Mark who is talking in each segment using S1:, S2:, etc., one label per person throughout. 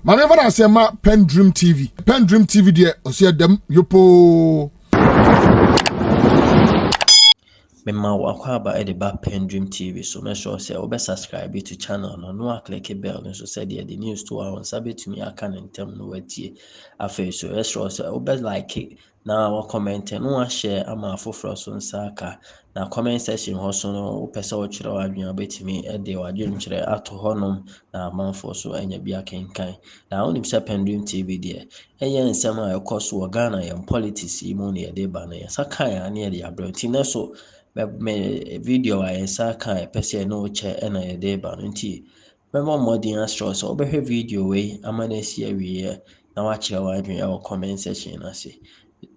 S1: Manever I say ma PENDREAM TV. PENDREAM TV there, o see them yopo.
S2: Mema wakwaba e de ba PENDREAM TV so make sure say obe subscribe to channel no click bell so say the news to our sabit me aka ntem no watie afa so make sure say obe like na wa comment no share ama afoforo so nsaka na comment section ho so no opese wo kire wadwen obetimi e de wadwen kire ato honom na amanfo so anya bia kenkan na onim say PENDREAM TV de eye nsem a ekoso Ghana yam politics mu ne de ba na yasaka ya ne de abranti na so me video I saka pese no che na ye de ba nti me mo modern astro so obehwe video we amana si awie na wa kire wa adwen e comment section na se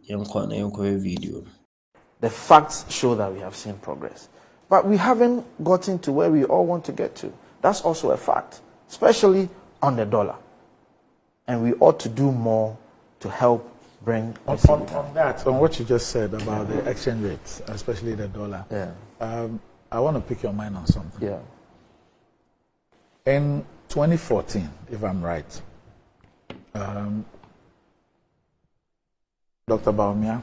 S2: yenko video.
S3: The facts show that we have seen progress, but we haven't gotten to where we all want to get to. That's also a fact, especially on the dollar, and we ought to do more to help bring
S4: on that, on what you just said about the exchange rates, especially the dollar.
S3: Yeah.
S4: I want to pick your mind on something.
S3: Yeah.
S4: In 2014, if I'm right, Dr. Bawumia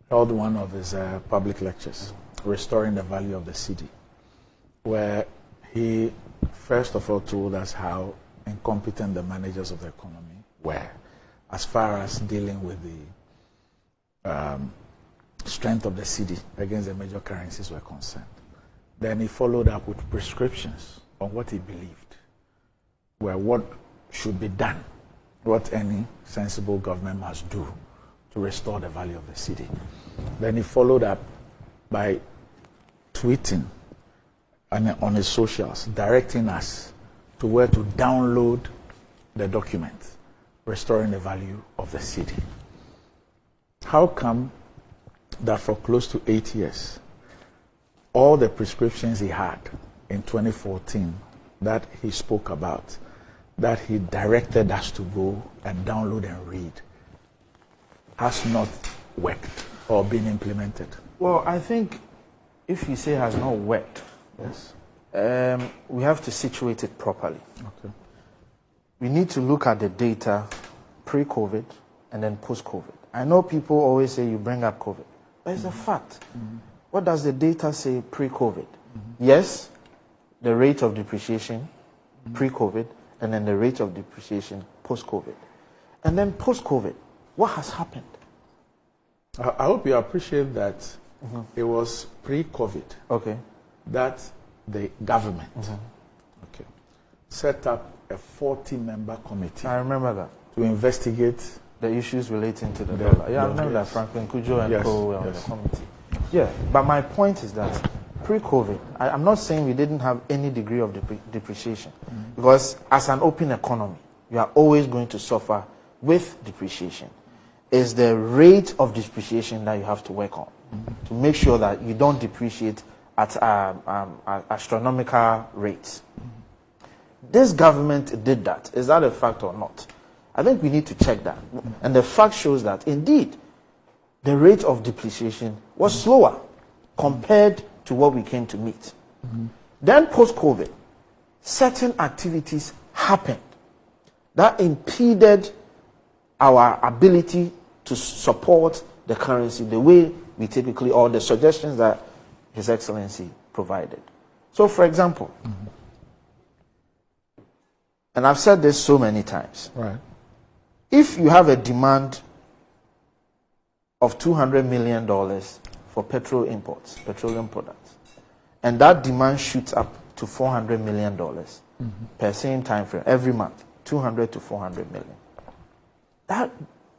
S4: held one of his public lectures, Restoring the Value of the Cedi, where he first of all told us how incompetent the managers of the economy were as far as dealing with the strength of the cedi against the major currencies were concerned. Then he followed up with prescriptions on what he believed were what should be done, what any sensible government must do to restore the value of the cedi. Then he followed up by tweeting on his socials, directing us to where to download the document, Restoring the Value of the Cedi. How come that for close to 8 years, all the prescriptions he had in 2014 that he spoke about, that he directed us to go and download and read, has not worked or been implemented?
S3: Well, I think if you say has not worked,
S4: yes,
S3: we have to situate it properly.
S4: Okay.
S3: We need to look at the data pre-COVID and then post-COVID. I know people always say you bring up COVID, but it's a fact. What does the data say pre-COVID? Yes, the rate of depreciation pre-COVID and then the rate of depreciation post-COVID. And then post-COVID, what has happened?
S4: I hope you appreciate that it was pre-COVID that the government set up a 40-member committee.
S3: I remember that.
S4: To investigate
S3: the issues relating to the dollar. Yeah, I remember that Franklin Kujo and co were on the committee. Yeah, but my point is that pre-COVID, I'm not saying we didn't have any degree of depreciation, because as an open economy, you are always going to suffer with depreciation. It's the rate of depreciation that you have to work on to make sure that you don't depreciate at astronomical rates. This government did that. Is that a fact or not? I think we need to check that. And the fact shows that, indeed, the rate of depreciation was slower compared to what we came to meet. Then post-COVID, certain activities happened that impeded our ability to support the currency the way we typically, or the suggestions that His Excellency provided. So, for example, and I've said this so many times,
S4: right?
S3: If you have a demand of $200 million for petrol imports, petroleum products, and that demand shoots up to $400 million per same time frame every month, 200 to 400 million. That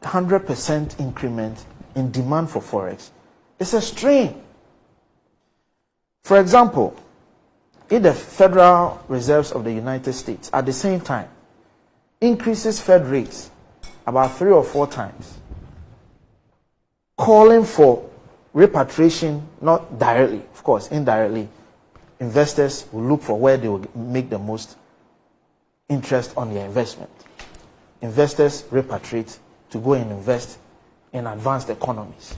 S3: 100% increment in demand for forex is a strain. For example, if the Federal Reserves of the United States at the same time increases Fed rates about 3 or 4 times, calling for repatriation, not directly, of course, indirectly, investors will look for where they will make the most interest on their investment. Investors repatriate to go and invest in advanced economies.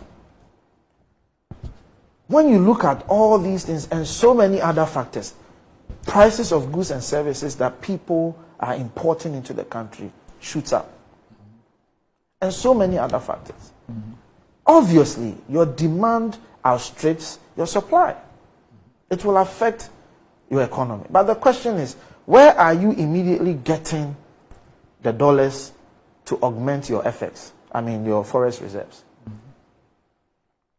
S3: When you look at all these things and so many other factors, prices of goods and services that people are importing into the country shoots up. And so many other factors. Obviously, your demand outstrips your supply. It will affect your economy. But the question is, where are you immediately getting the dollars to augment your FX? I mean, your forex reserves.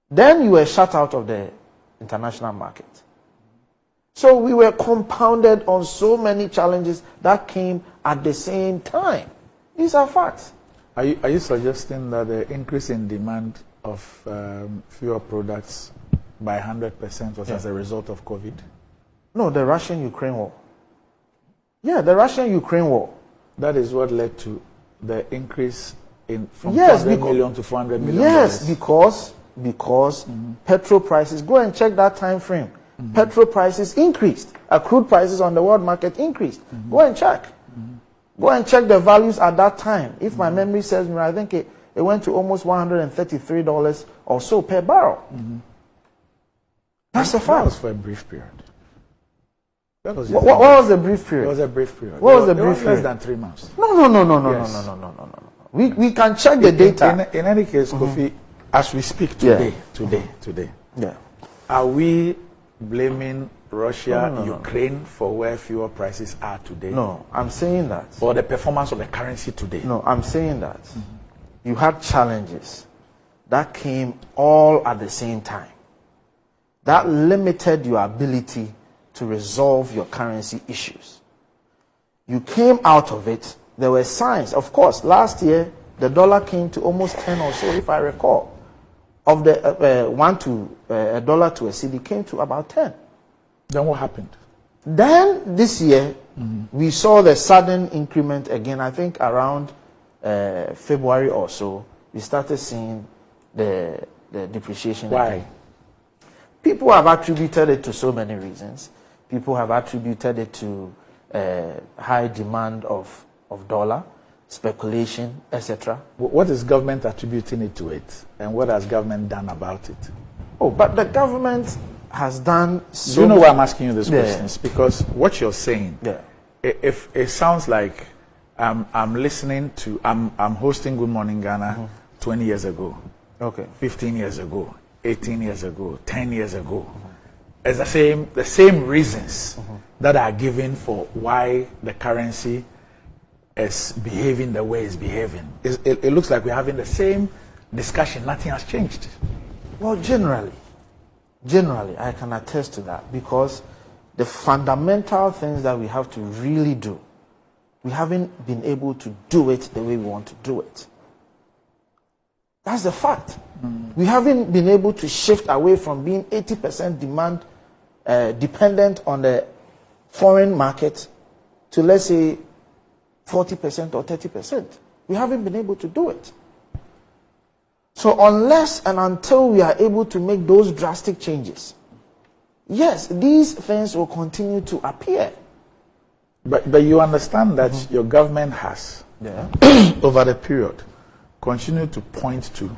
S3: Then you were shut out of the international market. So we were compounded on so many challenges that came at the same time. These are facts.
S4: Are you suggesting that the increase in demand of fuel products by 100% was as a result of COVID?
S3: No, the Russian-Ukraine war. Yeah, the Russian-Ukraine war.
S4: That is what led to the increase in from
S3: Yes,
S4: 200 million to 400 million.
S3: Yes, because petrol prices, go and check that time frame. Petrol prices increased. Crude prices on the world market increased. Go and check. Go and check the values at that time. If my memory serves me right, I think it went to almost $133 or so per barrel. That's a fact.
S4: That was for a brief period. That was
S3: What was the brief period?
S4: It was a brief period.
S3: What was the brief
S4: less
S3: period?
S4: than 3 months.
S3: No. We can check the data.
S4: In any case, Kofi, as we speak today,
S3: Yeah.
S4: are we blaming Russia, Ukraine for where fuel prices are today?
S3: No, I'm saying that.
S4: For the performance of the currency today?
S3: No, I'm saying that. You had challenges that came all at the same time. That limited your ability to resolve your currency issues. You came out of it. There were signs. Of course, last year, the dollar came to almost 10 or so, if I recall. Of the a dollar to a Cedi came to about 10.
S4: Then what happened?
S3: Then this year, we saw the sudden increment again. I think around February or so, we started seeing the depreciation.
S4: Why?
S3: Again. People have attributed it to so many reasons. People have attributed it to high demand of dollar, speculation, etc.
S4: What is government attributing it to it? And what has government done about it?
S3: Oh, but the government has done so.
S4: Do you know why I'm asking you these questions? Because what you're saying, if it sounds like I'm listening to, I'm hosting Good Morning Ghana 20 years ago, 15 years ago, 18 years ago, 10 years ago. It's the same reasons that are given for why the currency is behaving the way it's behaving. It looks like we're having the same discussion. Nothing has changed.
S3: Well, generally, I can attest to that, because the fundamental things that we have to really do, we haven't been able to do it the way we want to do it. That's the fact. We haven't been able to shift away from being 80% demand dependent on the foreign market to, let's say, 40% or 30%. We haven't been able to do it. So unless and until we are able to make those drastic changes, yes, these things will continue to appear.
S4: But you understand that your government has, over the period, continued to point to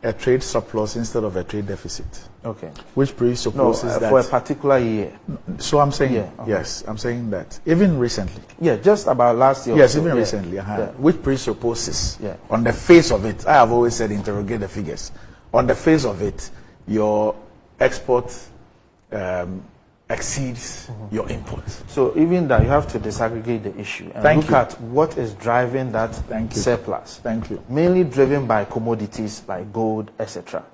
S4: a trade surplus instead of a trade deficit.
S3: Okay.
S4: Which presupposes that...
S3: for a particular year.
S4: So I'm saying, yes, I'm saying that. Even recently.
S3: Yeah, just about last year.
S4: Yes, even recently. Which presupposes, on the face of it, I have always said interrogate the figures. On the face of it, your export exceeds your import.
S3: So even that, you have to disaggregate the issue and look at what is driving that surplus.
S4: Thank you.
S3: Mainly driven by commodities like gold, etc.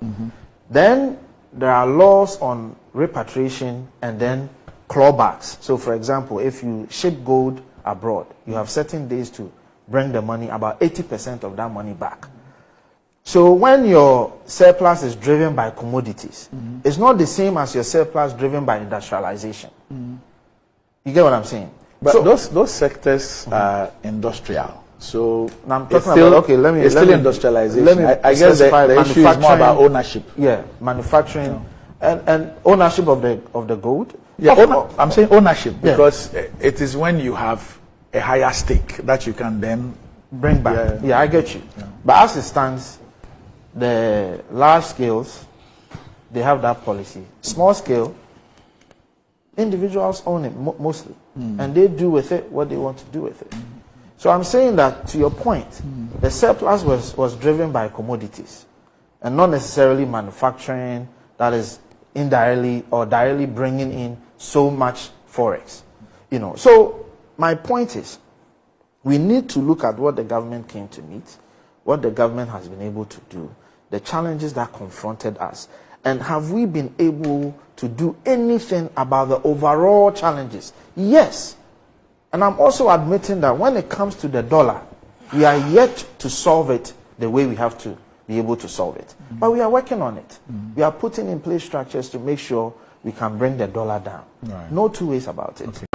S3: Then there are laws on repatriation and then clawbacks. So for example, if you ship gold abroad, you have certain days to bring the money, about 80% of that money back. So when your surplus is driven by commodities, it's not the same as your surplus driven by industrialization. You get what I'm saying?
S4: But
S3: so,
S4: those sectors are industrial. So
S3: I'm talking about,
S4: it's still industrialization. I guess the issue is more about ownership.
S3: Yeah, manufacturing and ownership of the gold.
S4: Yeah, I'm saying ownership because it is when you have a higher stake that you can then
S3: bring back. Yeah, I get you. But as it stands, the large scales, they have that policy. Small scale, Individuals own it mostly, and they do with it what they want to do with it. So I'm saying that, to your point, the surplus was driven by commodities and not necessarily manufacturing that is indirectly or directly bringing in so much forex. You know, so my point is, we need to look at what the government came to meet, what the government has been able to do, the challenges that confronted us, and have we been able to do anything about the overall challenges? Yes. And I'm also admitting that when it comes to the dollar, we are yet to solve it the way we have to be able to solve it. But we are working on it. We are putting in place structures to make sure we can bring the dollar down.
S4: Right.
S3: No two ways about it.
S4: Okay.